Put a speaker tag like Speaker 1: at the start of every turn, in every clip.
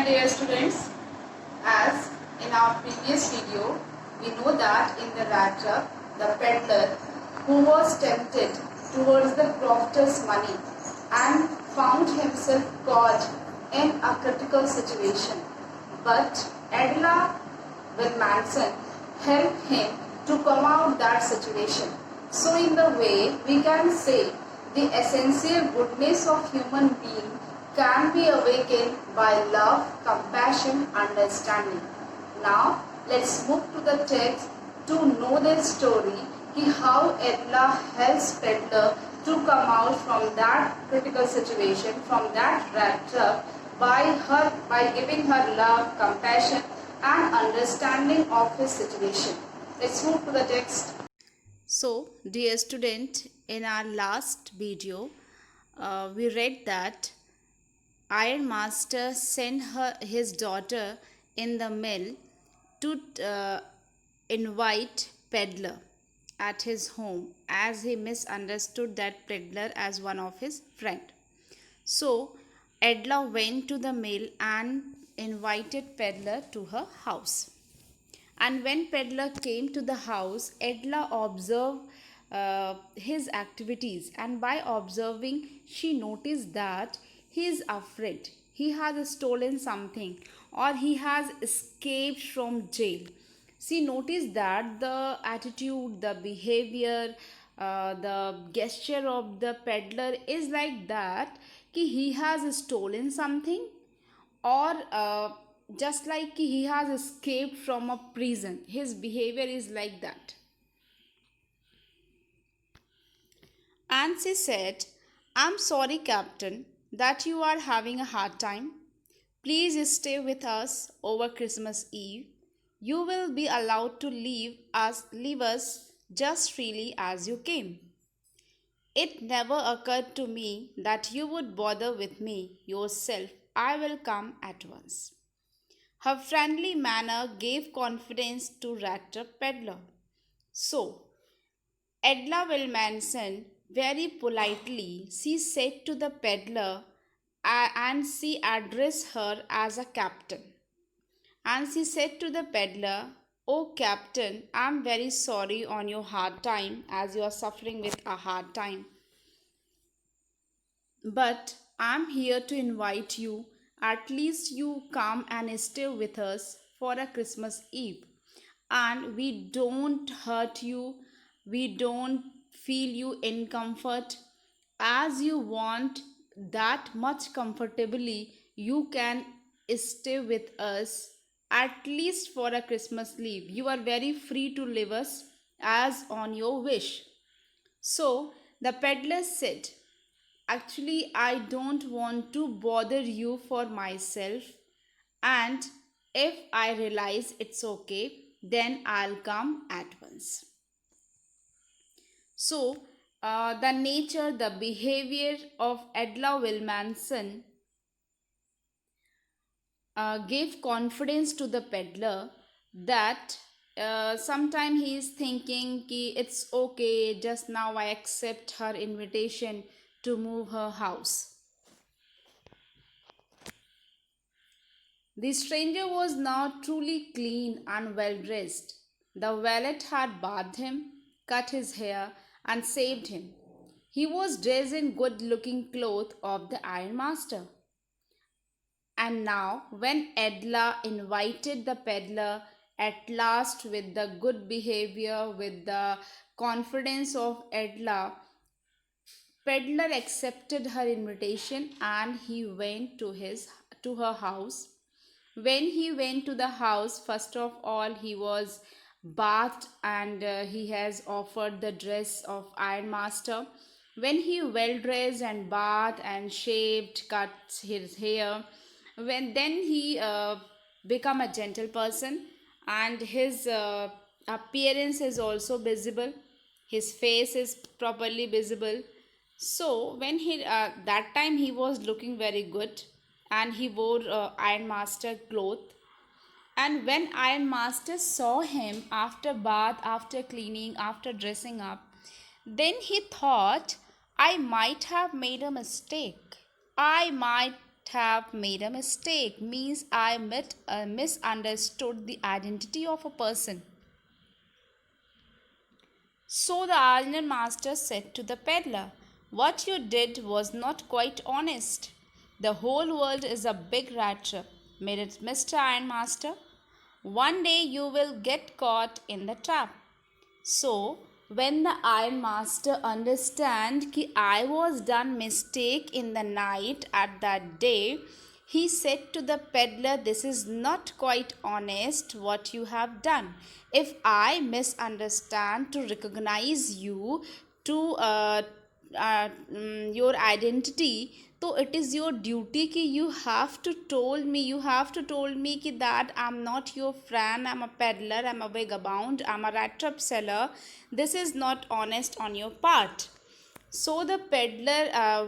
Speaker 1: Hi dear students, as in our previous video, we know that in the Rattrap, the peddler who was tempted towards the crofter's money and found himself caught in a critical situation. But Adela Wilmanson helped him to come out that situation. So in the way we can say the essential goodness of human being can be awakened by love, compassion, understanding. Now let's move to the text to know the story how Edla helps Peddler to come out from that critical situation, from that rat trap by giving her love, compassion and understanding of his situation. Let's move to the text.
Speaker 2: So, dear student, in our last video, we read that Iron Master sent his daughter in the mill to invite Peddler at his home as he misunderstood that Peddler as one of his friend. So, Edla went to the mill and invited Peddler to her house. And when Peddler came to the house, Edla observed his activities, and by observing, she noticed that he is afraid. He has stolen something or he has escaped from jail. She noticed that the attitude, the behavior, the gesture of the peddler is like that कि he has stolen something or just like he has escaped from a prison. His behavior is like that. And she said, I'm sorry, Captain, that you are having a hard time. Please stay with us over Christmas Eve. You will be allowed to leave us just freely as you came. It never occurred to me that you would bother with me yourself. I will come at once. Her friendly manner gave confidence to Rattrap Peddler. So, Edla Wilmanson very politely she said to the peddler and she addressed her as a captain. And she said to the peddler, Oh captain, I am very sorry on your hard time as you are suffering with a hard time. But I am here to invite you. At least you come and stay with us for a Christmas Eve. And we don't hurt you. We don't feel you in comfort. As you want that much comfortably, you can stay with us at least for a Christmas Eve. You are very free to leave us as on your wish. So the peddler said, Actually, I don't want to bother you for myself, and if I realize it's okay, then I'll come at once. So, the nature, the behavior of Edla Wilmanson gave confidence to the peddler that sometime he is thinking ki it's okay, just now I accept her invitation to move her house. The stranger was now truly clean and well dressed. The valet had bathed him, cut his hair, and shaved him. He was dressed in good looking clothes of the ironmaster. And now, when Edla invited the peddler at last with the good behavior, with the confidence of Edla, peddler accepted her invitation and he went to her house. When he went to the house, first of all, he was bathed and he has offered the dress of ironmaster. When he well dressed and bathed and shaved, cut his hair, when then he become a gentle person and his appearance is also visible. His face is properly visible. So when he that time he was looking very good and he wore Iron Master cloth. And when Iron Master saw him after bath, after cleaning, after dressing up, then he thought, I might have made a mistake. I might have made a mistake, means misunderstood the identity of a person. So the iron master said to the peddler, "What you did was not quite honest. The whole world is a big rat trap, Mr. Iron Master. One day you will get caught in the trap." So when the Iron Master understand कि I was done mistake in the night at that day, he said to the peddler, "This is not quite honest what you have done. If I misunderstand to recognize you to your identity, so it is your duty कि you have to told me कि that I'm not your friend, I'm a peddler, I'm a vagabond, I'm a rat trap seller. This is not honest on your part." So the peddler,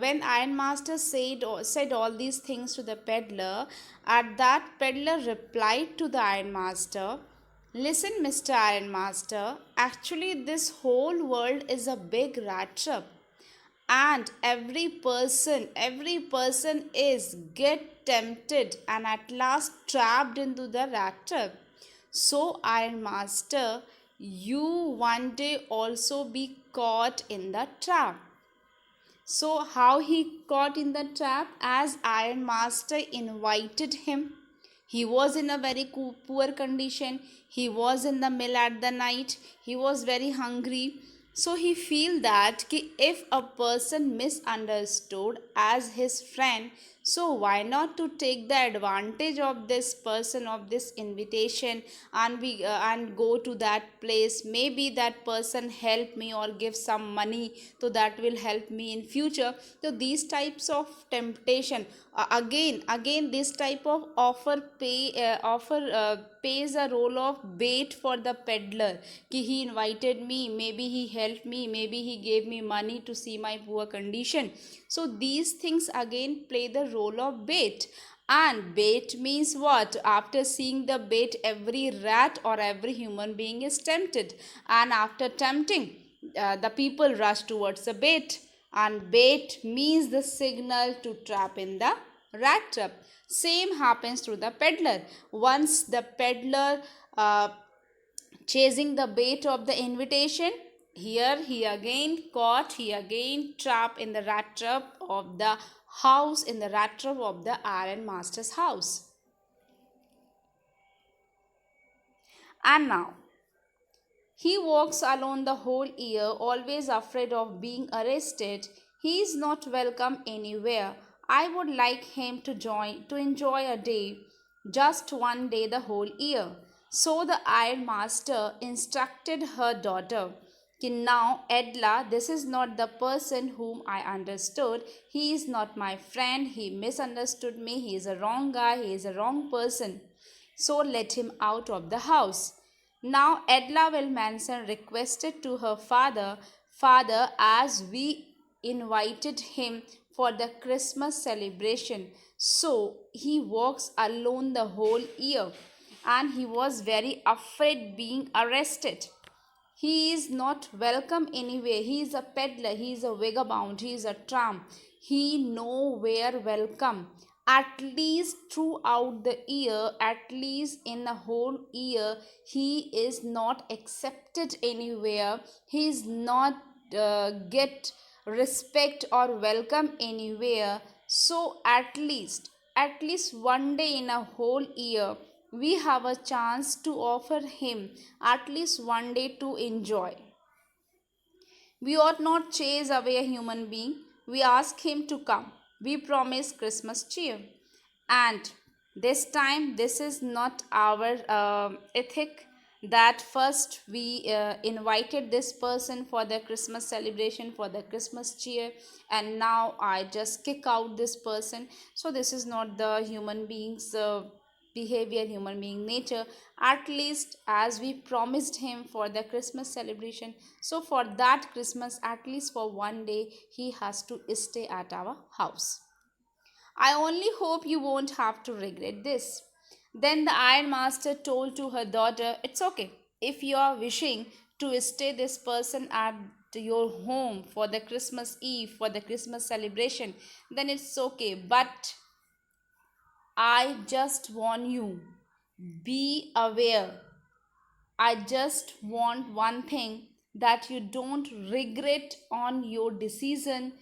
Speaker 2: when Iron Master said all these things to the peddler, at that peddler replied to the Iron Master, "Listen, Mr. Iron Master, actually this whole world is a big rat trap, and every person is get tempted and at last trapped into the rat trap. So Iron Master, you one day also be caught in the trap." So, how he caught in the trap? As Iron Master invited him, he was in a very poor condition. He was in the mill at the night. He was very hungry. So he feel that if a person misunderstood as his friend, so why not to take the advantage of this person, of this invitation, and go to that place. Maybe that person help me or give some money, so that will help me in future. So these types of temptation, again this type of offer pays a role of bait for the peddler. Ki he invited me, maybe he helped me, maybe he gave me money to see my poor condition. So these things again play the role of bait. And bait means what? After seeing the bait, every rat or every human being is tempted, and after tempting, the people rush towards the bait, and bait means the signal to trap in the rat trap. Same happens to the peddler. Once the peddler chasing the bait of the invitation, here he again trapped in the rat trap of the house, in the rat trap of the Iron Master's house. And now he walks alone the whole year, always afraid of being arrested. He is not welcome anywhere. I would like him to enjoy a day, just one day the whole year. So the Iron Master instructed her daughter, "Now, Edla, this is not the person whom I understood. He is not my friend. He misunderstood me. He is a wrong guy. He is a wrong person. So let him out of the house." Now Edla Manson requested to her father, "Father, as we invited him for the Christmas celebration, so he walks alone the whole year, and he was very afraid being arrested. He is not welcome anywhere. He is a peddler, he is a vagabond, he is a tramp. He nowhere welcome. At least throughout the year, at least in the whole year, he is not accepted anywhere. He is not get respect or welcome anywhere. So at least one day in a whole year, we have a chance to offer him at least one day to enjoy. We ought not chase away a human being. We ask him to come. We promise Christmas cheer." And this time, this is not our ethic, that first we invited this person for the Christmas celebration, for the Christmas cheer, and now I just kick out this person. So this is not the human being's behavior, human being nature. At least as we promised him for the Christmas celebration, so for that Christmas, at least for one day, he has to stay at our house. I only hope you won't have to regret this. Then the Iron Master told to her daughter, "It's okay. If you are wishing to stay this person at your home for the Christmas Eve, for the Christmas celebration, then it's okay. But I just warn you, be aware. I just want one thing, that you don't regret on your decision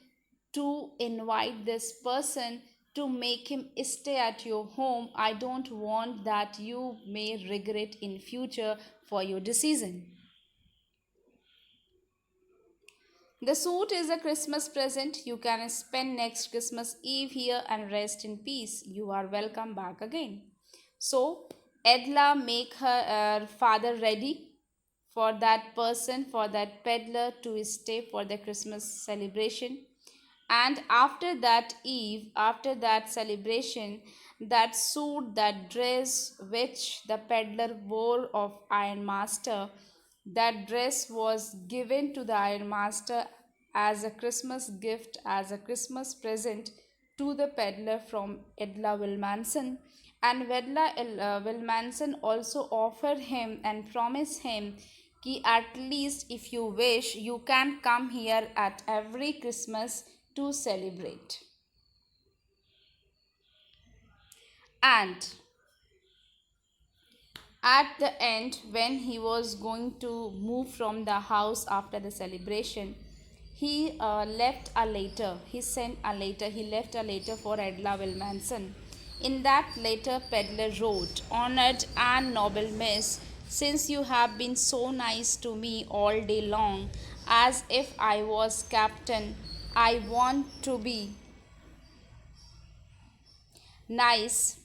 Speaker 2: to invite this person, to make him stay at your home. I don't want that you may regret in future for your decision. The suit is a Christmas present. You can spend next Christmas Eve here and rest in peace. You are welcome back again. So, Edla make her father ready for that person, for that peddler to stay for the Christmas celebration. And after that eve, after that celebration, that suit, that dress which the peddler wore of Iron Master, that dress was given to the Iron Master as a Christmas gift, as a Christmas present to the peddler from Edla Wilmanson. And Wilmanson also offered him and promised him कि at least if you wish, you can come here at every Christmas to celebrate. And at the end, when he was going to move from the house after the celebration, he left a letter. He sent a letter. He left a letter for Edla Wilmanson. In that letter, Peddler wrote, "Honored and noble miss, since you have been so nice to me all day long, as if I was captain, I want to be nice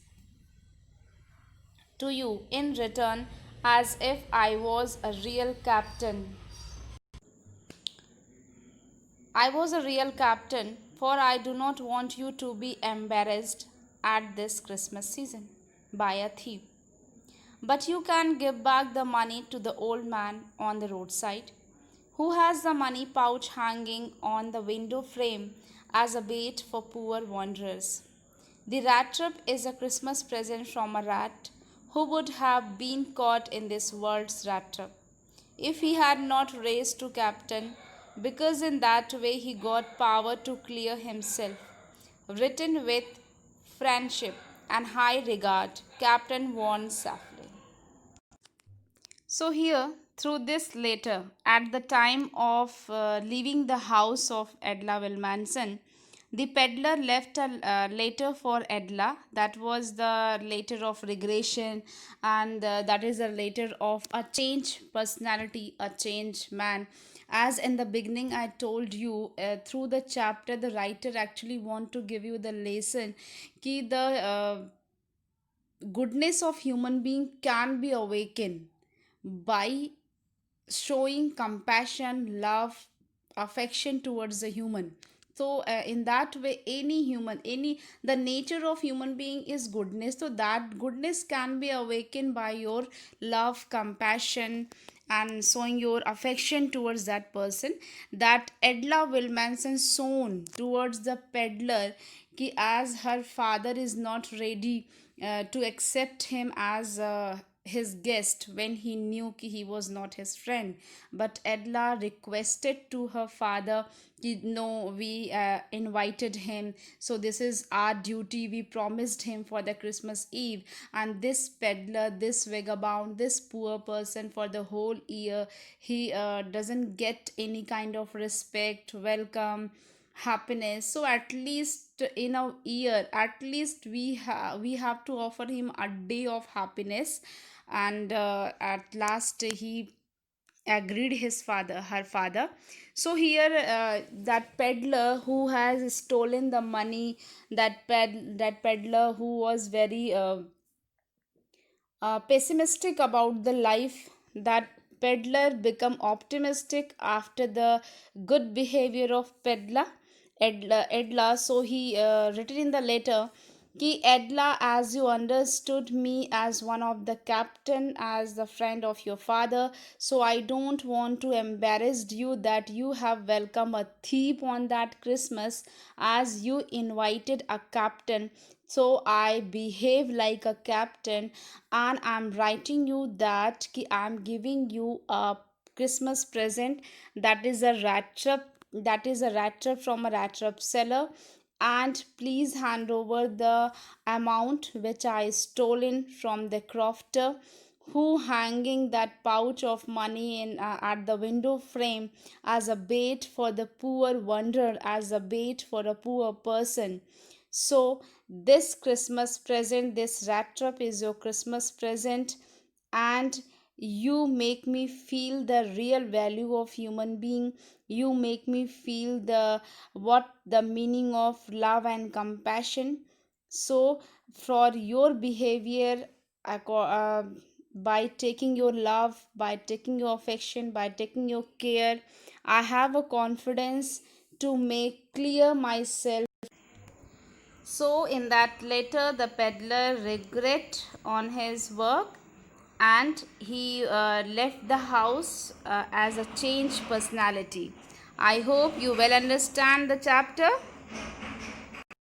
Speaker 2: to you in return, as if I was a real captain. I was a real captain, for I do not want you to be embarrassed at this Christmas season by a thief. But you can give back the money to the old man on the roadside, who has the money pouch hanging on the window frame as a bait for poor wanderers. The rat trap is a Christmas present from a rat who would have been caught in this world's rat trap if he had not raised to captain, because in that way he got power to clear himself. Written with friendship and high regard, Captain Von Safley." So, here, through this letter, at the time of leaving the house of Edla Wilmanson, the peddler left a letter for Edla. That was the letter of regression, and that is a letter of a change personality, a change man. As in the beginning, I told you, through the chapter, the writer actually want to give you the lesson कि the goodness of human being can be awakened by showing compassion, love, affection towards the human. So in that way, any human, any the nature of human being is goodness, so that goodness can be awakened by your love, compassion, and showing your affection towards that person. That Edla Wilmanson shown towards the peddler, कि as her father is not ready to accept him as his guest, when he knew कि he was not his friend, but Edla requested to her father कि no, we invited him, so this is our duty, we promised him for the Christmas Eve. And this peddler, this vagabond, this poor person, for the whole year he doesn't get any kind of respect, welcome, happiness. So at least in a year, at least we have to offer him a day of happiness. And at last he agreed, his father, her father. So here, that peddler who has stolen the money, that peddler who was very pessimistic about the life, that peddler become optimistic after the good behavior of peddler, Edla. So he written in the letter कि Edla, as you understood me as one of the captain, as the friend of your father, so I don't want to embarrass you that you have welcomed a thief on that Christmas, as you invited a captain. So I behave like a captain, and I'm writing you that I'm giving you a Christmas present, that is a rat trap, that is a rat trap from a rat trap seller. and please hand over the amount which I stolen from the crofter who hanging that pouch of money in at the window frame as a bait for the poor wanderer, as a bait for a poor person. So this Christmas present, this rat trap is your Christmas present, and you make me feel the real value of human being. You make me feel what the meaning of love and compassion. So for your behavior, by taking your love, by taking your affection, by taking your care, I have a confidence to make clear myself. So, in that letter, the peddler regret on his work, and he left the house as a changed personality. I hope you well understand the chapter.